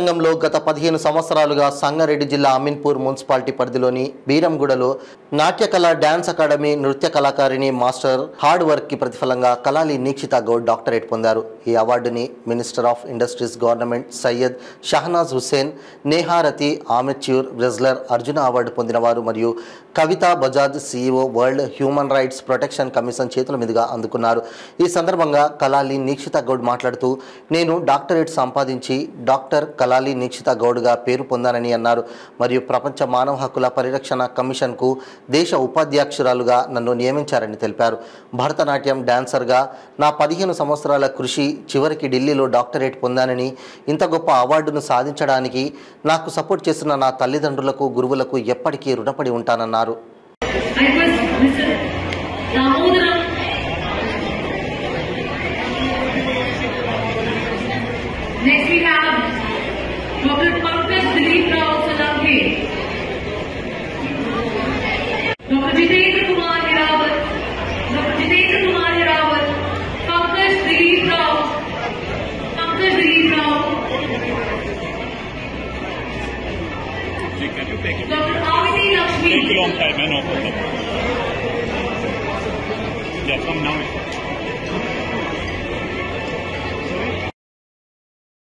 రంగంలో గత 15 సంవత్సరాలుగా సంగారెడ్డి జిల్లా అమీన్పూర్ మున్సిపాలిటీ పరిధిలోని బీరంగూడలో నాట్యకళ డాన్స్ అకాడమీ నృత్య కళాకారిణి మాస్టర్ హార్డ్ వర్క్ కి ప్రతిఫలంగా కలాలి నీక్షిత గౌడ్ డాక్టరేట్ పొందారు. ఈ అవార్డుని minister of industries government Syed Shahnaz Hussain, Neharathi amateur wrestler Arjuna award పొందినవారు మరియు Kavita Bajaj CEO world human rights protection commission చేతుల మీదుగా అందుకున్నారు. ఈ సందర్భంగా కలాలి నీక్షిత గౌడ్ మాట్లాడుతూ, నేను డాక్టరేట్ సంపాదించి డాక్టర్ కలాలి నీక్షిత గౌడ్గా పేరు పొందానని అన్నారు. మరియు ప్రపంచ మానవ హక్కుల పరిరక్షణ కమిషన్కు దేశ ఉపాధ్యక్షురాలుగా నన్ను నియమించారని తెలిపారు. భరతనాట్యం డాన్సర్గా నా 15 సంవత్సరాల కృషి చివరికి ఢిల్లీలో డాక్టరేట్ పొందానని, ఇంత గొప్ప అవార్డును సాధించడానికి నాకు సపోర్ట్ చేసిన నా తల్లిదండ్రులకు, గురువులకు ఎప్పటికీ రుణపడి ఉంటానన్నారు. Next we have Dr. Pankaj Dilip Rao Solanki, Dr. Jitendra Kumar Hirawat, Pankaj Dilip Rao, Dr. Avini Lakshmi. Take a long time, I know. Yeah, come now.